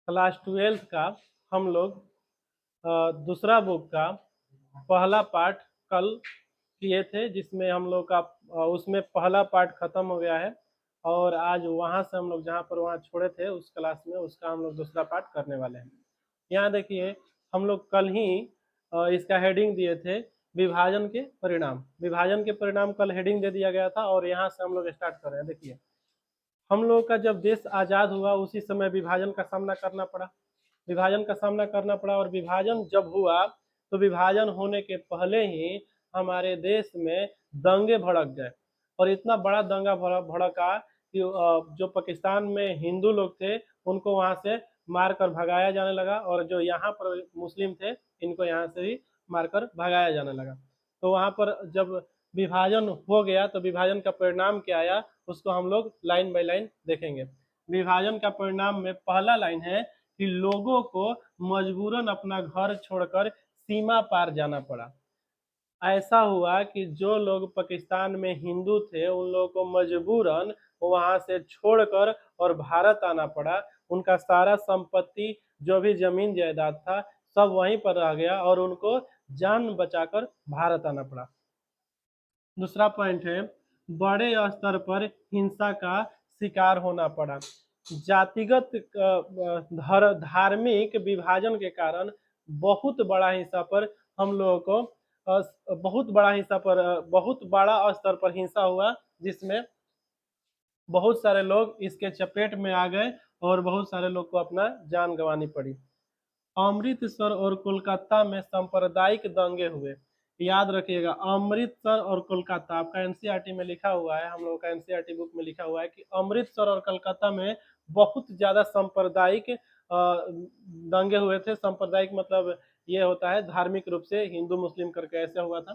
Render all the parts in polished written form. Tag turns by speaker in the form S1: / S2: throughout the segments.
S1: Class 12th का हम लोग दूसरा बुक का पहला पार्ट कल किए थे, जिसमें हम लोग का उसमें पहला पार्ट खत्म हो गया है और आज वहां से हम लोग जहां पर वहां छोड़े थे उस क्लास में उसका हम लोग दूसरा पार्ट करने वाले हैं। यहाँ देखिए, हम लोग कल ही इसका हेडिंग दिए थे, विभाजन के परिणाम। विभाजन के परिणाम कल हेडिंग दे दिया गया था और यहाँ से हम लोग स्टार्ट कर रहे हैं। देखिए, हम लोग का जब देश आजाद हुआ उसी समय विभाजन का सामना करना पड़ा। विभाजन का सामना करना पड़ा और विभाजन जब हुआ तो विभाजन होने के पहले ही हमारे देश में दंगे भड़क गए और इतना बड़ा दंगा भड़का कि जो पाकिस्तान में हिंदू लोग थे उनको वहां से मारकर भगाया जाने लगा और जो यहाँ पर मुस्लिम थे इनको यहाँ से भी मारकर भगाया जाने लगा। तो वहां पर जब विभाजन हो गया तो विभाजन का परिणाम क्या आया उसको हम लोग लाइन बाय लाइन देखेंगे। विभाजन का परिणाम में पहला लाइन है कि लोगों को मजबूरन अपना घर छोड़कर सीमा पार जाना पड़ा। ऐसा हुआ कि जो लोग पाकिस्तान में हिंदू थे उन लोगों को मजबूरन वहां से छोड़कर और भारत आना पड़ा। उनका सारा संपत्ति जो भी जमीन जायदाद था सब वहीं पर रह गया और उनको जान बचाकर भारत आना पड़ा। दूसरा पॉइंट है, बड़े स्तर पर हिंसा का शिकार होना पड़ा। जातिगत धार्मिक विभाजन के कारण बहुत बड़ा हिस्सा पर हम लोगों को बहुत बड़ा स्तर पर हिंसा हुआ, जिसमें बहुत सारे लोग इसके चपेट में आ गए और बहुत सारे लोग को अपना जान गंवानी पड़ी। अमृतसर और कोलकाता में सांप्रदायिक दंगे हुए। याद रखिएगा, अमृतसर और कोलकाता, आपका एनसीईआरटी में लिखा हुआ है, हम लोगों का एनसीईआरटी बुक में लिखा हुआ है कि अमृतसर और कोलकाता में बहुत ज्यादा सांप्रदायिक दंगे हुए थे। सांप्रदायिक मतलब ये होता है धार्मिक रूप से हिंदू मुस्लिम करके ऐसे हुआ था।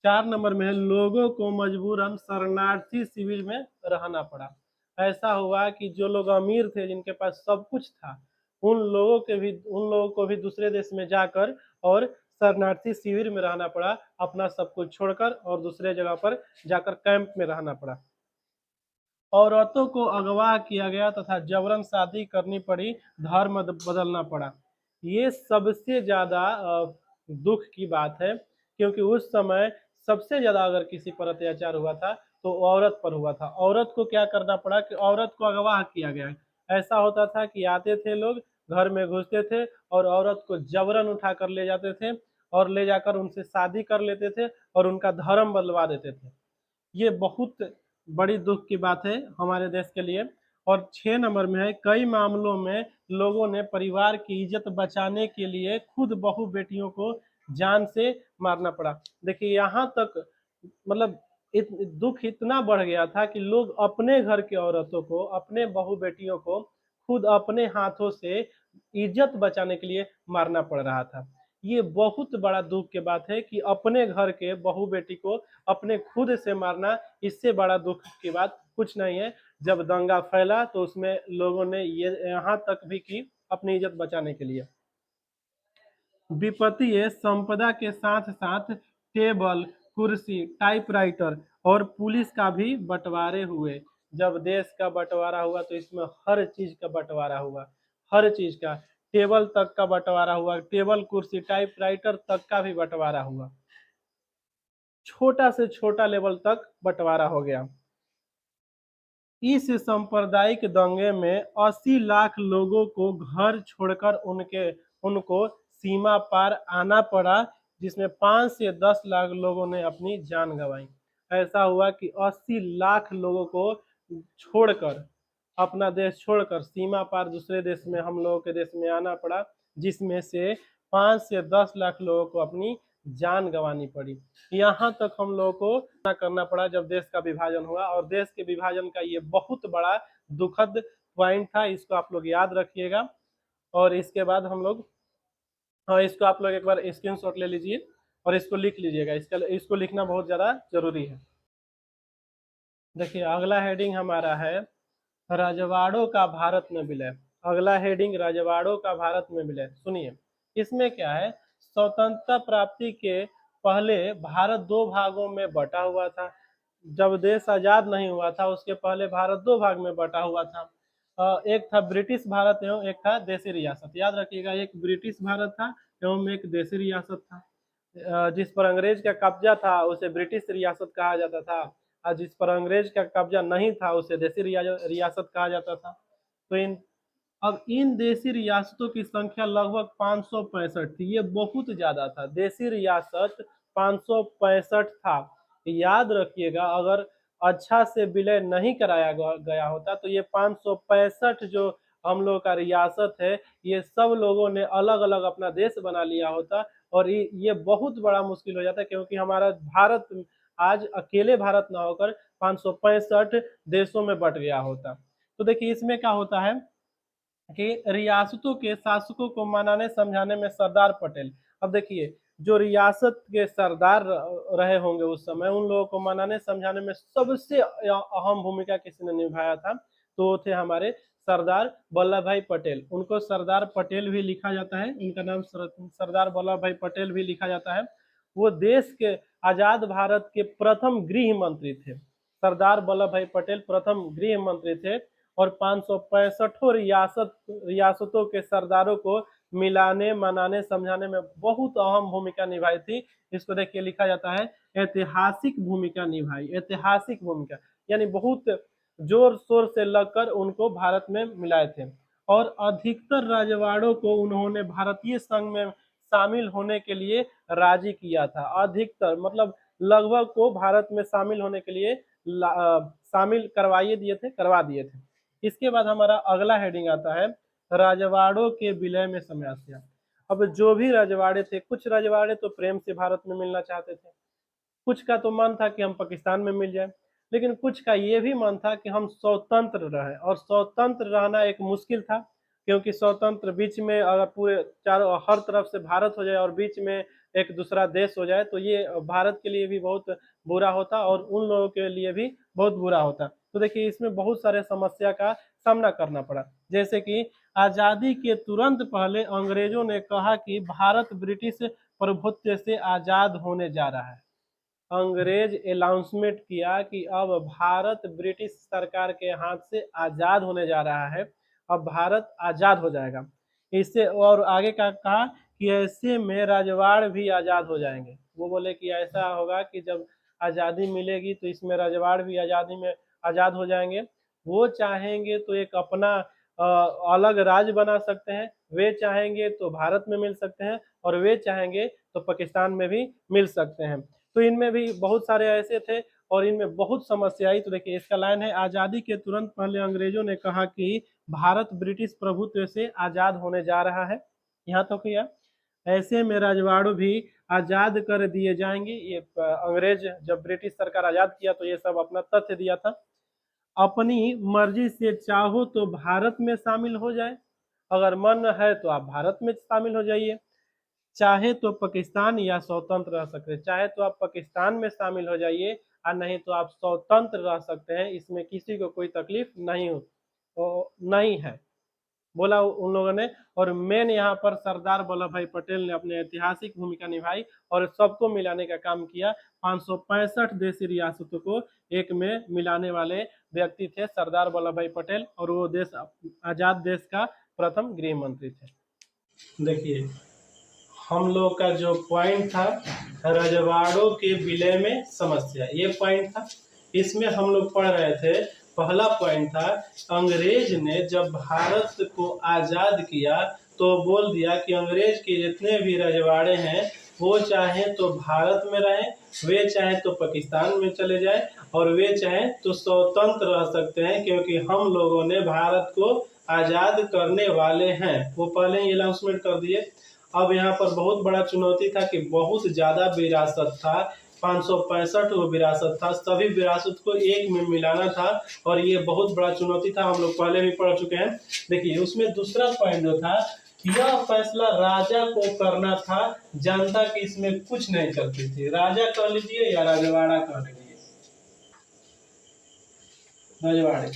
S1: 4 नंबर में है, लोगों को मजबूरन शरणार्थी शिविर में रहना पड़ा। ऐसा हुआ कि जो लोग अमीर थे जिनके पास सब कुछ था उन लोगों को भी दूसरे देश में जाकर और शरणार्थी शिविर में रहना पड़ा, अपना सब कुछ छोड़कर और दूसरे जगह पर जाकर कैंप में रहना पड़ा। औरतों को अगवा किया गया तथा जबरन शादी करनी पड़ी, धर्म बदलना पड़ा। ये सबसे ज्यादा दुख की बात है, क्योंकि उस समय सबसे ज्यादा अगर किसी पर अत्याचार हुआ था तो औरत पर हुआ था। औरत को क्या करना पड़ा कि औरत को अगवा किया गया। ऐसा होता था कि आते थे लोग, घर में घुसते थे और औरत को जबरन उठा कर ले जाते थे और ले जाकर उनसे शादी कर लेते थे और उनका धर्म बदलवा देते थे। ये बहुत बड़ी दुख की बात है हमारे देश के लिए। और 6 नंबर में है, कई मामलों में लोगों ने परिवार की इज्जत बचाने के लिए खुद बहू बेटियों को जान से मारना पड़ा। देखिए, यहाँ तक मतलब दुख इतना बढ़ गया था कि लोग अपने घर की औरतों को, अपने बहू बेटियों को खुद अपने हाथों से इज्जत बचाने के लिए मारना पड़ रहा था। ये बहुत बड़ा दुख की बात है कि अपने घर के बहू बेटी को अपने खुद से मारना, इससे बड़ा दुख की बात कुछ नहीं है। जब दंगा फैला तो उसमें लोगों ने ये यहाँ तक भी की अपनी इज्जत बचाने के लिए। वित्तीय संपदा के साथ साथ टेबल, कुर्सी, टाइपराइटर और पुलिस का भी बंटवारे हुए। जब देश का बंटवारा हुआ तो इसमें हर चीज का बंटवारा हुआ, हर चीज का, टेबल तक का बंटवारा हुआ, टेबल कुर्सी टाइपराइटर तक का भी बंटवारा हुआ, छोटा से छोटा लेवल तक बंटवारा हो गया। इस सांप्रदायिक दंगे में 80 लाख लोगों को घर छोड़कर उनको सीमा पार आना पड़ा, जिसमें 5 से 10 लाख लोगों ने अपनी जान गंवाई। ऐसा हुआ कि 80 लाख लोगों को छोड़कर, अपना देश छोड़कर सीमा पार दूसरे देश में, हम लोगों के देश में आना पड़ा, जिसमें से 5 से 10 लाख लोगों को अपनी जान गंवानी पड़ी। यहाँ तक हम लोगों को करना पड़ा जब देश का विभाजन हुआ, और देश के विभाजन का ये बहुत बड़ा दुखद पॉइंट था, इसको आप लोग याद रखिएगा। और इसके बाद हम लोग, हाँ, इसको आप लोग एक बार स्क्रीनशॉट ले लीजिए और इसको लिख लीजिएगा, इसको लिखना बहुत ज़्यादा जरूरी है। देखिए, अगला हेडिंग हमारा है रजवाड़ों का भारत में विलय। अगला हेडिंग रजवाड़ों का भारत में विलय। सुनिए, इसमें क्या है, स्वतंत्रता प्राप्ति के पहले भारत दो भागों में बटा हुआ था। जब देश आजाद नहीं हुआ था उसके पहले भारत दो भाग में बटा हुआ था। एक था ब्रिटिश भारत एवं एक था देसी रियासत। याद रखिएगा, एक ब्रिटिश भारत था एवं एक देसी रियासत था। जिस पर अंग्रेज का कब्जा था उसे ब्रिटिश रियासत कहा जाता था, और जिस पर अंग्रेज का कब्जा नहीं था उसे देसी रियासत कहा जाता था। तो इन देसी रियासतों की संख्या लगभग 565 थी। ये बहुत ज्यादा था, देसी रियासत 565 था। याद रखिएगा, अगर अच्छा से विलय नहीं कराया गया होता तो ये 565 जो हम लोग का रियासत है, ये सब लोगों ने अलग अलग अपना देश बना लिया होता, और ये बहुत बड़ा मुश्किल हो जाता, क्योंकि हमारा भारत आज अकेले भारत ना होकर 565 देशों में बट गया होता। तो देखिए, इसमें क्या होता है कि रियासतों के शासकों को मनाने समझाने में सरदार पटेल, अब देखिए, जो रियासत के सरदार रहे होंगे उस समय, उन लोगों को मनाने समझाने में सबसे अहम भूमिका किसी ने निभाया था, तो वो थे हमारे सरदार वल्लभ भाई पटेल। उनको सरदार पटेल भी लिखा जाता है, उनका नाम सरदार वल्लभ भाई पटेल भी लिखा जाता है। वो देश के आजाद भारत के प्रथम गृह मंत्री थे। सरदार वल्लभ भाई पटेल प्रथम गृह मंत्री थे, और 565 रियासतों के सरदारों को मिलाने मनाने समझाने में बहुत अहम भूमिका निभाई थी। इसको देखिए, लिखा जाता है ऐतिहासिक भूमिका निभाई। ऐतिहासिक भूमिका यानी बहुत जोर शोर से लगकर उनको भारत में मिलाए थे, और अधिकतर राजवाड़ों को उन्होंने भारतीय संघ में शामिल होने के लिए राजी किया था। अधिकतर मतलब लगभग को भारत में शामिल होने के लिए शामिल करवा दिए थे। इसके बाद हमारा अगला हेडिंग आता है राजवाड़ों के विलय में समस्या। अब जो भी रजवाड़े थे, कुछ रजवाड़े तो प्रेम से भारत में मिलना चाहते थे, कुछ का तो मन था कि हम पाकिस्तान में मिल जाए, लेकिन कुछ का ये भी मन था कि हम स्वतंत्र रहें, और स्वतंत्र रहना एक मुश्किल था, क्योंकि स्वतंत्र बीच में अगर पूरे चारों हर तरफ से भारत हो जाए और बीच में एक दूसरा देश हो जाए, तो ये भारत के लिए भी बहुत बुरा होता और उन लोगों के लिए भी बहुत बुरा होता। तो देखिए, इसमें बहुत सारे समस्या का सामना करना पड़ा, जैसे कि आजादी के तुरंत पहले अंग्रेजों ने कहा कि भारत ब्रिटिश प्रभुत्व से आजाद होने जा रहा है। अंग्रेज अनाउंसमेंट किया कि अब भारत ब्रिटिश सरकार के हाथ से आजाद होने जा रहा है, अब भारत आजाद हो जाएगा। इससे और आगे का कहा कि ऐसे में राजवाड़ भी आजाद हो जाएंगे। वो बोले कि ऐसा होगा कि जब आजादी मिलेगी तो इसमें राजवाड़ भी आजादी में आजाद हो जाएंगे। वो चाहेंगे तो एक अपना अलग राज्य बना सकते हैं, वे चाहेंगे तो भारत में मिल सकते हैं, और वे चाहेंगे तो पाकिस्तान में भी मिल सकते हैं। तो इनमें भी बहुत सारे ऐसे थे और इनमें बहुत समस्या आई। तो देखिए, इसका लाइन है, आजादी के तुरंत पहले अंग्रेजों ने कहा कि भारत ब्रिटिश प्रभुत्व से आजाद होने जा रहा है। यहाँ तो किया, ऐसे में रजवाड़ों भी आजाद कर दिए जाएंगे। ये अंग्रेज जब ब्रिटिश सरकार आजाद किया तो ये सब अपना तथ्य दिया था। अपनी मर्जी से चाहो तो भारत में शामिल हो जाए, अगर मन है तो आप भारत में शामिल हो जाइए, चाहे तो पाकिस्तान या स्वतंत्र रह सकते हैं। चाहे तो आप पाकिस्तान में शामिल हो जाइए और नहीं तो आप स्वतंत्र रह सकते हैं, इसमें किसी को कोई तकलीफ नहीं है, बोला उन लोगों ने। और मेन यहाँ पर सरदार वल्लभ भाई पटेल ने अपनी ऐतिहासिक भूमिका निभाई और सबको मिलाने का काम किया। 565 देशी रियासतों को एक में मिलाने वाले व्यक्ति थे सरदार वल्लभ भाई पटेल, और वो देश आजाद देश का प्रथम गृह मंत्री थे। देखिए, हम लोग का जो पॉइंट था रजवाड़ों के विलय में समस्या, ये पॉइंट था। इसमें हम लोग पढ़ रहे थे, पहला पॉइंट था अंग्रेज ने जब भारत को आजाद किया तो बोल दिया कि अंग्रेज के जितने भी रजवाड़े हैं वो चाहे तो भारत में रहें, वे चाहे तो पाकिस्तान में चले जाए, और वे चाहे तो स्वतंत्र रह सकते हैं, क्योंकि हम लोगों ने भारत को आजाद करने वाले हैं। वो पहले ही अनाउंसमेंट कर दिए। अब यहाँ पर बहुत बड़ा चुनौती था कि बहुत ज्यादा विरासत था, 565 वो विरासत था, सभी विरासत को एक में मिलाना था, और ये बहुत बड़ा चुनौती था। हम लोग पहले भी पढ़ चुके हैं। देखिए, उसमें दूसरा पॉइंट जो था, यह फैसला राजा को करना था, जनता की इसमें कुछ नहीं करती थी। राजा कह लीजिए या राजवाड़ा कह लीजिए, राजवाड़े।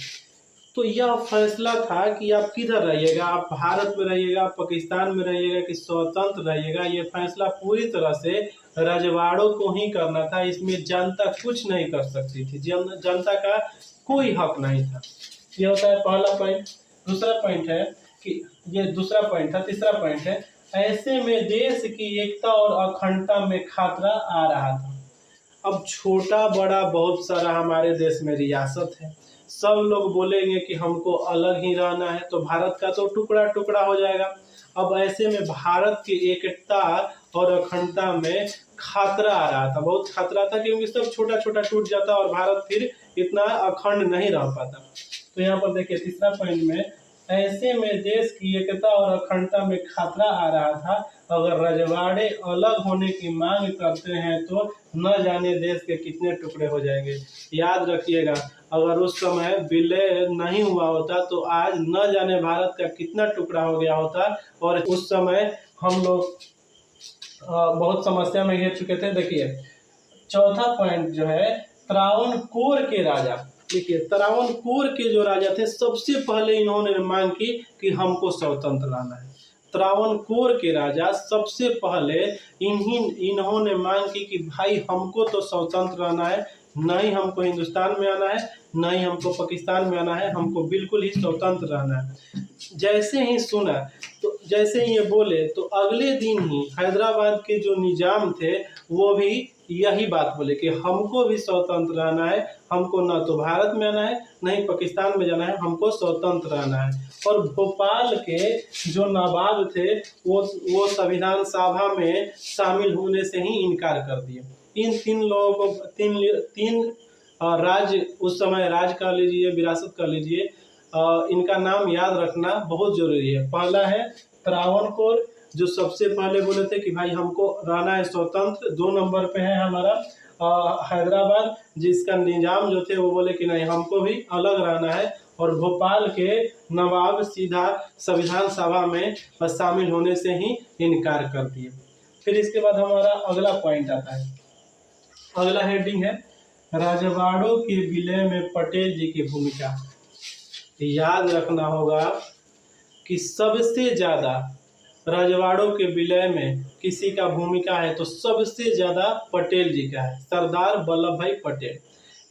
S1: तो यह फैसला था कि आप किधर रहिएगा, आप भारत में रहिएगा, पाकिस्तान में रहिएगा कि स्वतंत्र रहिएगा। ये फैसला पूरी तरह से रजवाड़ों को ही करना था, इसमें जनता कुछ नहीं कर सकती थी, जनता का कोई हक नहीं था। ये होता है पहला पॉइंट। दूसरा पॉइंट है कि ये दूसरा पॉइंट था। तीसरा पॉइंट है, ऐसे में देश की एकता और अखंडता में खतरा आ रहा था। अब छोटा बड़ा बहुत सारा हमारे देश में रियासत है, सब लोग बोलेंगे कि हमको अलग ही रहना है, तो भारत का तो टुकड़ा टुकड़ा हो जाएगा। अब ऐसे में भारत की एकता और अखंडता में खतरा आ रहा था, बहुत खतरा था, क्योंकि सब छोटा छोटा टूट जाता और भारत फिर इतना अखंड नहीं रह पाता। तो यहाँ पर देखिए तीसरा पॉइंट में, ऐसे में देश की एकता और अखंडता में खतरा आ रहा था। अगर रजवाड़े अलग होने की मांग करते हैं तो न जाने देश के कितने टुकड़े हो जाएंगे। याद रखिएगा, अगर उस समय विलय नहीं हुआ होता तो आज न जाने भारत का कितना टुकड़ा हो गया होता, और उस समय हम लोग बहुत समस्या में घिर चुके थे। देखिए चौथा पॉइंट जो है, त्रावणकोर के राजा। देखिए त्रावणकोर के जो राजा थे, सबसे पहले इन्होंने मांग की कि हमको स्वतंत्र रहना है। त्रावणकोर के राजा सबसे पहले इन्होंने मांग की कि भाई हमको तो स्वतंत्र रहना है, न ही हमको हिंदुस्तान में आना है, न ही हमको पाकिस्तान में आना है, हमको बिल्कुल ही स्वतंत्र रहना है। जैसे ही सुना, तो जैसे ही ये बोले तो अगले दिन ही हैदराबाद के जो निजाम थे वो भी यही बात बोले कि हमको भी स्वतंत्र रहना है, हमको ना तो भारत में आना है न ही पाकिस्तान में जाना है, हमको स्वतंत्र रहना है। और भोपाल के जो नवाब थे वो संविधान सभा में शामिल होने से ही इनकार कर दिए। इन तीन लोगों को तीन राज्य उस समय राज कर लीजिए, विरासत कर लीजिए, इनका नाम याद रखना बहुत जरूरी है। पहला है त्रावणकोर, जो सबसे पहले बोले थे कि भाई हमको रहना है स्वतंत्र। 2 नंबर पे है हमारा हैदराबाद, जिसका निजाम जो थे वो बोले कि नहीं हमको भी अलग रहना है। और भोपाल के नवाब सीधा संविधान सभा में शामिल होने से ही इनकार कर दिए। फिर इसके बाद हमारा अगला पॉइंट आता है, अगला हेडिंग है रजवाड़ों के विलय में पटेल जी की भूमिका। याद रखना होगा कि सबसे ज्यादा रजवाड़ों के विलय में किसी का भूमिका है तो सबसे ज्यादा पटेल जी का है, सरदार वल्लभ भाई पटेल।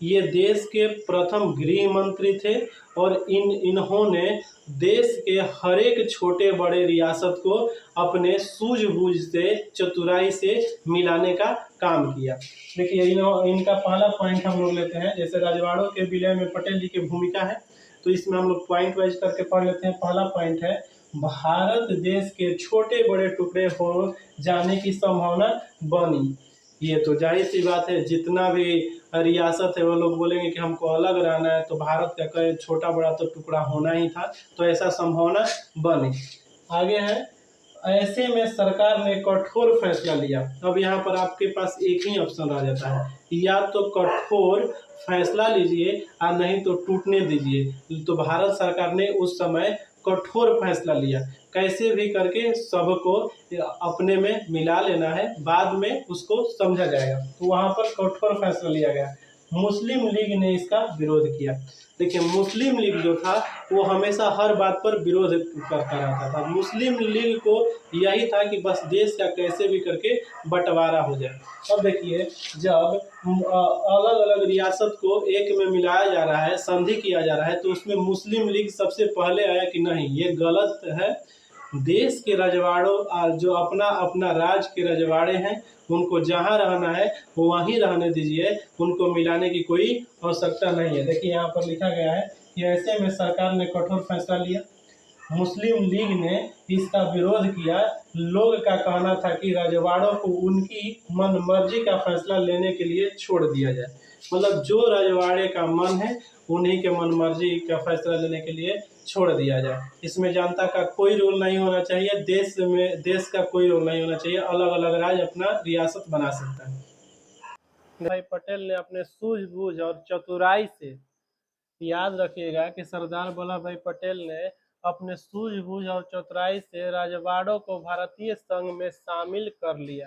S1: ये देश के प्रथम गृह मंत्री थे और इन्होंने देश के हर एक छोटे बड़े रियासत को अपने सूझबूझ से, चतुराई से मिलाने का काम किया। देखिए इनका पहला पॉइंट हम लोग लेते हैं, जैसे रजवाड़ों के विलय में पटेल जी की भूमिका है, तो इसमें हम लोग पॉइंट वाइज करके पढ़ लेते हैं। पहला पॉइंट है, भारत देश के छोटे बड़े टुकड़े हो जाने की संभावना बनी। ये तो जाहिर सी बात है, जितना भी रियासत है वो लोग बोलेंगे कि हमको अलग रहना है, तो भारत का कई छोटा बड़ा तो टुकड़ा होना ही था, तो ऐसा संभावना बनी। आगे है, ऐसे में सरकार ने कठोर फैसला लिया। अब यहाँ पर आपके पास एक ही ऑप्शन रह जाता है, या तो कठोर फैसला लीजिए और नहीं तो टूटने दीजिए। तो भारत सरकार ने उस समय कठोर फैसला लिया, कैसे भी करके सबको अपने में मिला लेना है, बाद में उसको समझा जाएगा। तो वहां पर कठोर फैसला लिया गया। मुस्लिम लीग ने इसका विरोध किया। देखिए मुस्लिम लीग जो था वो हमेशा हर बात पर विरोध करता रहता था। मुस्लिम लीग को यही था कि बस देश का कैसे भी करके बंटवारा हो जाए। अब देखिए जब अलग अलग रियासत को एक में मिलाया जा रहा है, संधि किया जा रहा है, तो उसमें मुस्लिम लीग सबसे पहले आया कि नहीं ये गलत है, देश के रजवाड़ों जो अपना अपना राज के रजवाड़े हैं उनको जहाँ रहना है वो वहीं रहने दीजिए, उनको मिलाने की कोई आवश्यकता नहीं है। देखिए यहाँ पर लिखा गया है कि ऐसे में सरकार ने कठोर फैसला लिया, मुस्लिम लीग ने इसका विरोध किया। लोग का कहना था कि रजवाड़ों को उनकी मन मर्जी का फैसला लेने के लिए छोड़ दिया जाए, मतलब जो रजवाड़े का मन है उन्हीं के मन मर्जी का फैसला लेने के लिए छोड़ दिया जाए। इसमें जनता का कोई रोल नहीं होना चाहिए, देश का कोई रोल नहीं होना चाहिए, अलग अलग राज्य अपना रियासत बना सकता है। भाई पटेल ने अपने सूझबूझ और चतुराई से, याद रखिएगा कि सरदार वल्लभ भाई पटेल ने अपने सूझबूझ और चतुराई से रजवाड़ों को भारतीय संघ में शामिल कर लिए।